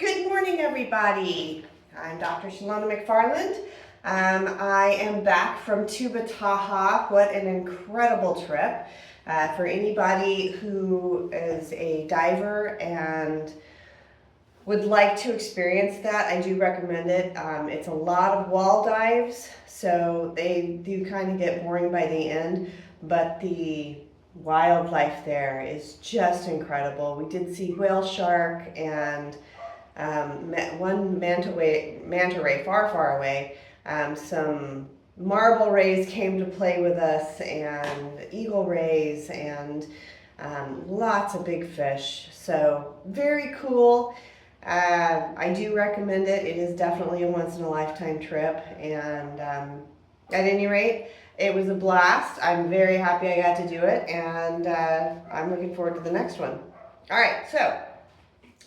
Good morning, everybody. I'm Dr. Shalona McFarland. I am back from Tuba Taha. What an incredible trip. For anybody who is a diver and would like to experience that, I do recommend it. It's a lot of wall dives, so they do kind of get boring by the end, but the wildlife there is just incredible. We did see whale shark and one manta ray far away. Some marble rays came to play with us, and eagle rays, and lots of big fish. So very cool. I do recommend it. It is definitely a once-in-a-lifetime trip, and at any rate, it was a blast. I'm very happy I got to do it, and I'm looking forward to the next one. All right, so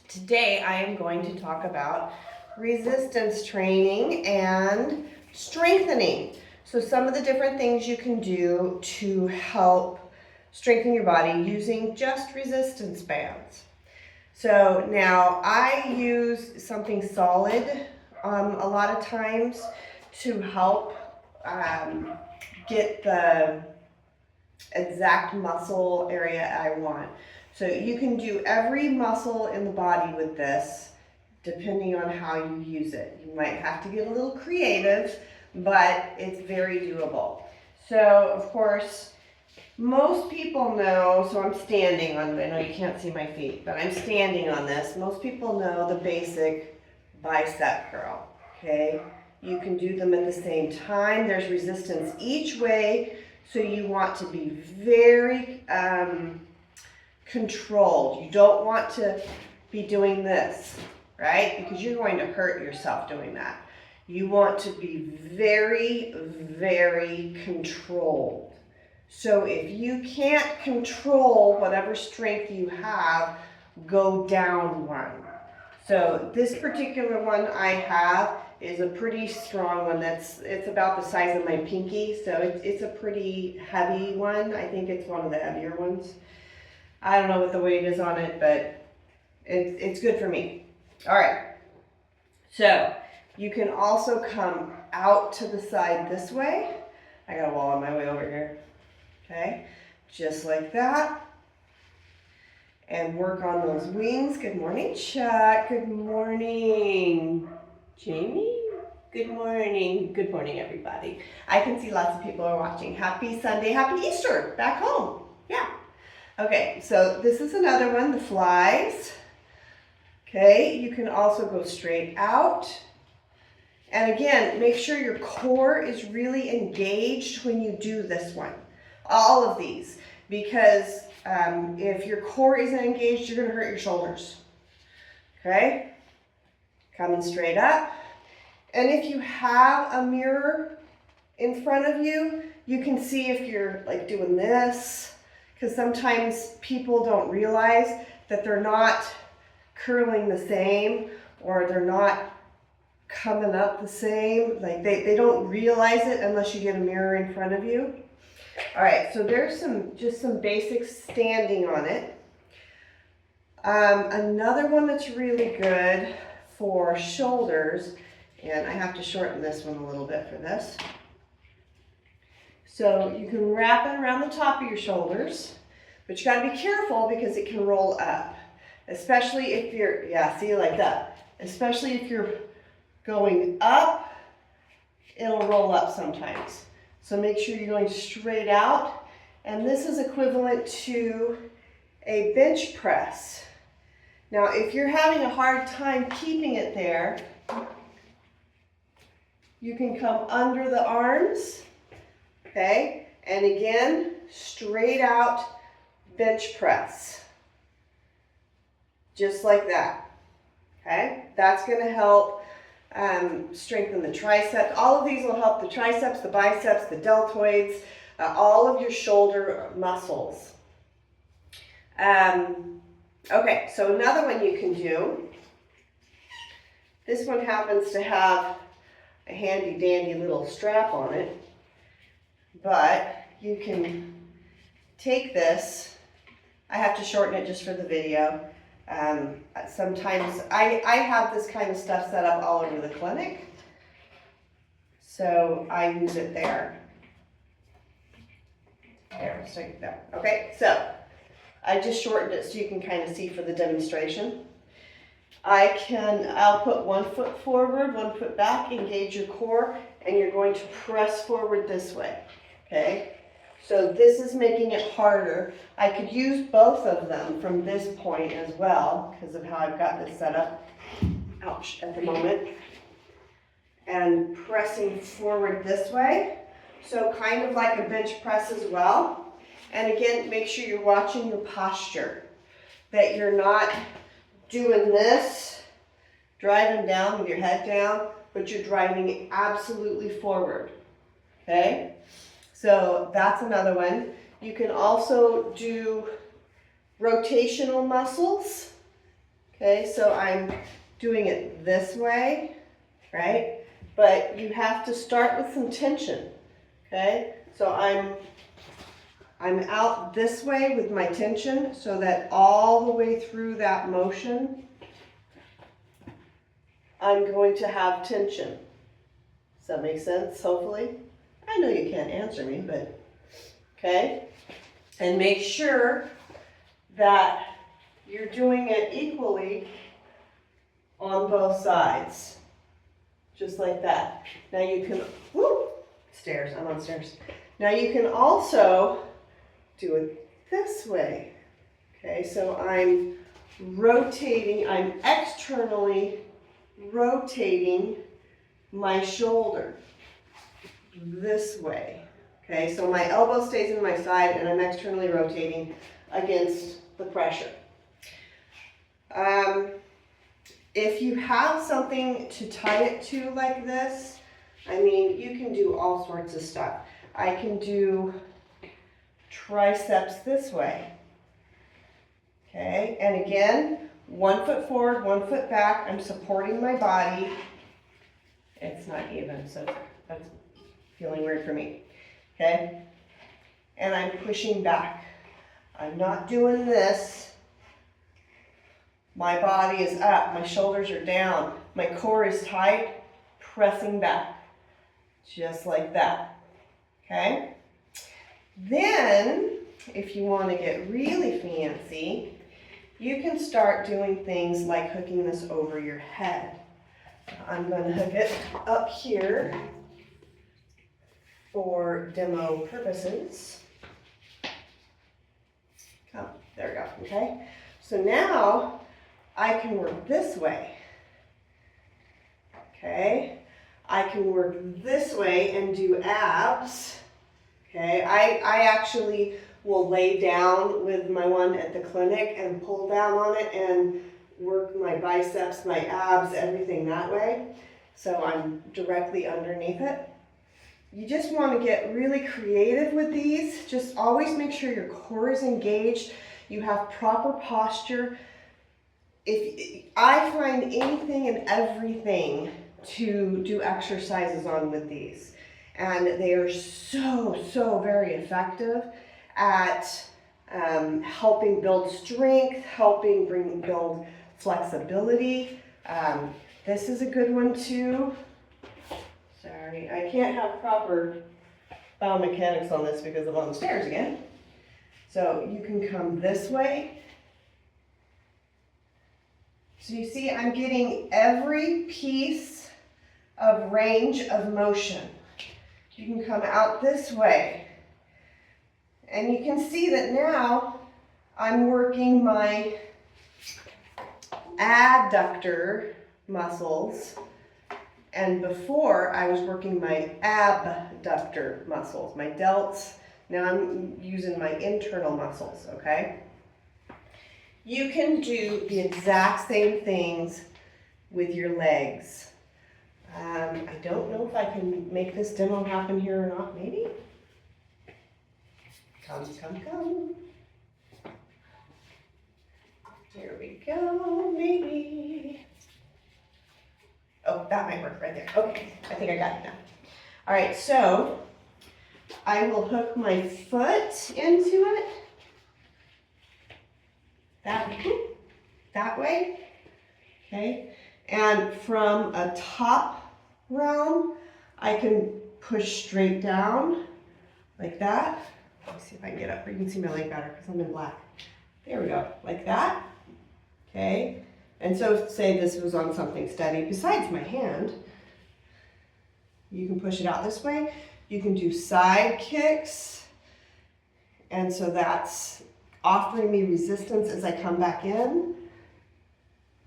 today I am going to talk about resistance training and strengthening. So some of the different things you can do to help strengthen your body using just resistance bands. So now I use something solid a lot of times to help get the exact muscle area I want. So you can do every muscle in the body with this, depending on how you use it. You might have to get a little creative, but it's very doable. So of course, most people know, so I'm standing on, I know you can't see my feet, but I'm standing on this. Most people know the basic bicep curl, okay? You can do them at the same time. There's resistance each way, so you want to be very controlled. You don't want to be doing this, right? Because you're going to hurt yourself doing that. You want to be very, very controlled. So if you can't control whatever strength you have, go down one. So this particular one I have is a pretty strong one. It's about the size of my pinky, so it's a pretty heavy one. I think it's one of the heavier ones. I don't know what the weight is on it, but it's good for me. All right, so you can also come out to the side this way. I got a wall on my way over here. Okay, just like that. And work on those wings. Good morning, Chuck. Good morning, Jamie. Good morning. Good morning, everybody. I can see lots of people are watching. Happy Sunday. Happy Easter. Back home. Yeah. Okay, so this is another one, the flies. Okay, you can also go straight out. And again, make sure your core is really engaged when you do this one. All of these, because if your core isn't engaged, you're going to hurt your shoulders. Okay? Coming straight up. And if you have a mirror in front of you, you can see if you're like doing this, because sometimes people don't realize that they're not curling the same, or they're not coming up the same. Like they don't realize it unless you get a mirror in front of you. All right, so there's just some basic standing on it. Another one that's really good for shoulders, and I have to shorten this one a little bit for this. So you can wrap it around the top of your shoulders, but you gotta be careful because it can roll up, especially if you're, yeah, see, like that. Especially if you're going up, it'll roll up sometimes. So make sure you're going straight out. And this is equivalent to a bench press. Now, if you're having a hard time keeping it there, you can come under the arms, okay? And again, straight out bench press. Just like that, okay? That's gonna help strengthen the triceps. All of these will help the triceps, the biceps, the deltoids, all of your shoulder muscles. Okay, so another one you can do. This one happens to have a handy dandy little strap on it, but you can take this. I have to shorten it just for the video. Sometimes I have this kind of stuff set up all over the clinic, so I use it there. There, so there. Okay, so I just shortened it so you can kind of see for the demonstration. I'll put 1 foot forward, 1 foot back, engage your core, and you're going to press forward this way, okay? So this is making it harder. I could use both of them from this point as well because of how I've got this set up, ouch, at the moment. And pressing forward this way. So kind of like a bench press as well. And again, make sure you're watching your posture, that you're not doing this, driving down with your head down, but you're driving absolutely forward, okay? So that's another one. You can also do rotational muscles, okay? So I'm doing it this way, right? But you have to start with some tension, okay? So I'm out this way with my tension so that all the way through that motion, I'm going to have tension. Does that make sense, hopefully? I know you can't answer me, but, okay? And make sure that you're doing it equally on both sides, just like that. Now you can, stairs, I'm on stairs. Now you can also do it this way, okay? So I'm rotating, I'm externally rotating my shoulder this way, okay? So my elbow stays in my side and I'm externally rotating against the pressure. If you have something to tie it to like this, I mean, you can do all sorts of stuff. I can do triceps this way, okay? And again, 1 foot forward, 1 foot back. I'm supporting my body. It's not even, so that's feeling weird for me, okay? And I'm pushing back. I'm not doing this. My body is up, my shoulders are down, my core is tight, pressing back, just like that, okay? Then, if you want to get really fancy, you can start doing things like hooking this over your head. I'm going to hook it up here for demo purposes. Oh, there we go, okay? So now I can work this way, okay? I can work this way and do abs, okay? I actually will lay down with my one at the clinic and pull down on it and work my biceps, my abs, everything that way. So I'm directly underneath it. You just want to get really creative with these. Just always make sure your core is engaged, you have proper posture. If I find anything and everything to do exercises on with these, and they are so very effective at helping build strength, helping build flexibility. This is a good one too. Sorry, I can't have proper biomechanics on this because I'm on the stairs again. So you can come this way. So you see, I'm getting every piece of range of motion. You can come out this way. And you can see that now I'm working my adductor muscles. And before I was working my abductor muscles, my delts. Now I'm using my internal muscles, okay? You can do the exact same things with your legs. I don't know if I can make this demo happen here or not, maybe? Come. Here we go, maybe. Oh, that might work right there. Okay, I think I got it now. All right, so I will hook my foot into it. that way, okay? And from a top realm, I can push straight down like that. Let me see if I can get up where you can see my leg better because I'm in black. There we go, like that, okay? And so say this was on something steady besides my hand, you can push it out this way. You can do side kicks, and so that's offering me resistance as I come back in.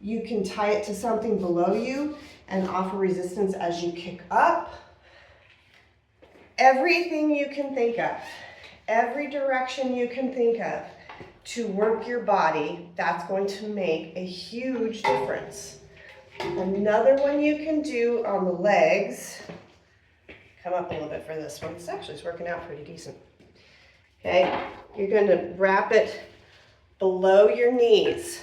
You can tie it to something below you and offer resistance as you kick up. Everything you can think of, every direction you can think of to work your body, that's going to make a huge difference. Another one you can do on the legs, come up a little bit for this one. It's actually working out pretty decent. Okay, you're going to wrap it below your knees.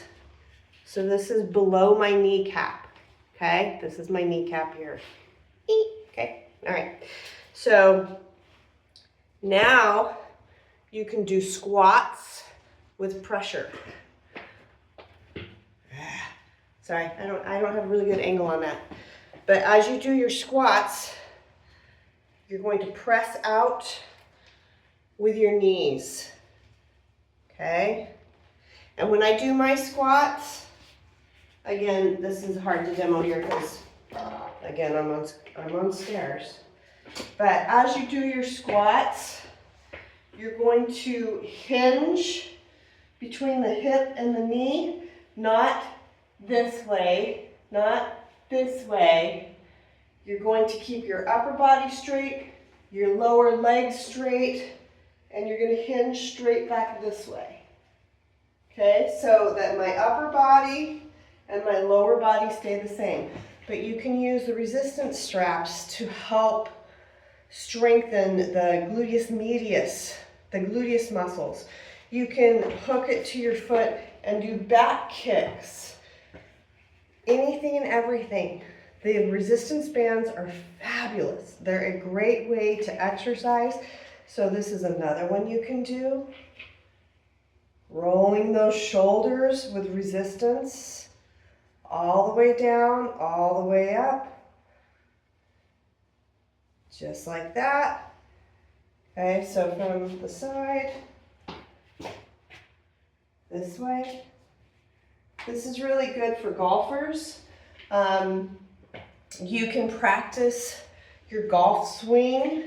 So this is below my kneecap. Okay, this is my kneecap here. Okay, all right. So now you can do squats with pressure. Sorry, I don't have a really good angle on that. But as you do your squats, you're going to press out with your knees. Okay? And when I do my squats, again, this is hard to demo here because again, I'm on stairs. But as you do your squats, you're going to hinge between the hip and the knee, not this way, not this way. You're going to keep your upper body straight, your lower leg straight, and you're going to hinge straight back this way. Okay, so that my upper body and my lower body stay the same. But you can use the resistance straps to help strengthen the gluteus medius, the gluteus muscles. You can hook it to your foot and do back kicks. Anything and everything. The resistance bands are fabulous. They're a great way to exercise. So this is another one you can do. Rolling those shoulders with resistance. All the way down, all the way up. Just like that. Okay, so from the side, this way. This is really good for golfers. You can practice your golf swing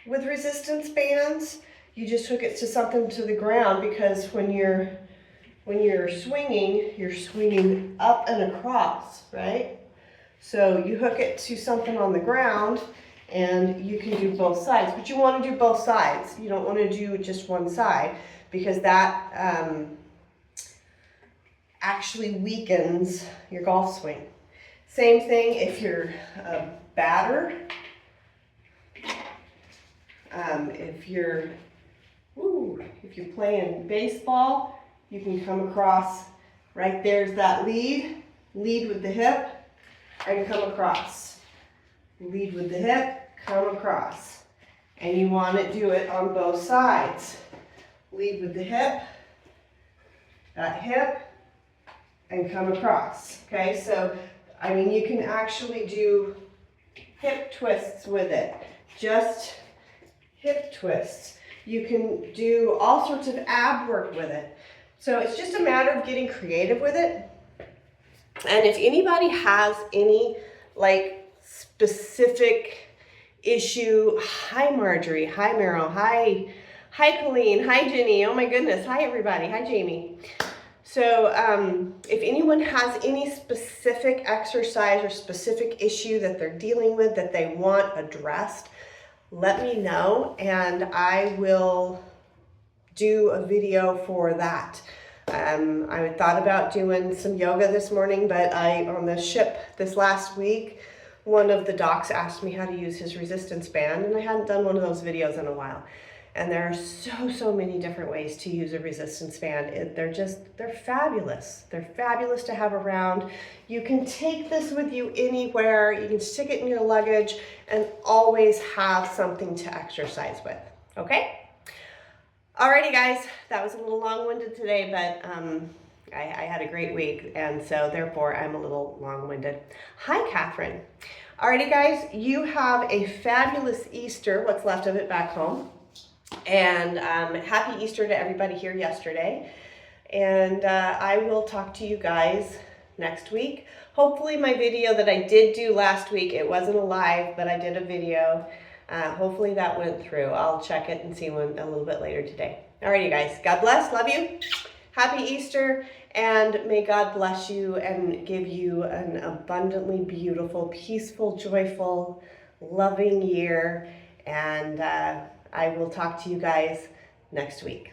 with resistance bands. You just hook it to something to the ground because when you're swinging up and across, right? So you hook it to something on the ground and you can do both sides, but you want to do both sides. You don't want to do just one side because that actually weakens your golf swing. Same thing if you're a batter. If you're playing baseball, you can come across, right there's that lead with the hip, and come across. Lead with the hip, come across. And you want to do it on both sides. Lead with the hip, that hip, and come across. Okay, so I mean you can actually do hip twists with it. Just hip twists. You can do all sorts of ab work with it. So it's just a matter of getting creative with it. And if anybody has any like specific issue, hi Marjorie, hi Meryl, hi Colleen, hi Jenny, oh my goodness, hi everybody, hi Jamie. So if anyone has any specific exercise or specific issue that they're dealing with that they want addressed, let me know and I will do a video for that. I thought about doing some yoga this morning, but on the ship this last week, one of the docs asked me how to use his resistance band, and I hadn't done one of those videos in a while. And there are so many different ways to use a resistance band. They're fabulous. They're fabulous to have around. You can take this with you anywhere. You can stick it in your luggage and always have something to exercise with, okay? Alrighty guys, that was a little long-winded today, but I had a great week, and so therefore I'm a little long-winded. Hi, Catherine. Alrighty, guys, you have a fabulous Easter, what's left of it back home. And happy Easter to everybody here yesterday. And I will talk to you guys next week. Hopefully my video that I did do last week, it wasn't a live, but I did a video. Hopefully that went through. I'll check it and see one a little bit later today. Alrighty, guys. God bless. Love you. Happy Easter. And may God bless you and give you an abundantly beautiful, peaceful, joyful, loving year. And I will talk to you guys next week.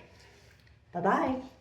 Bye-bye.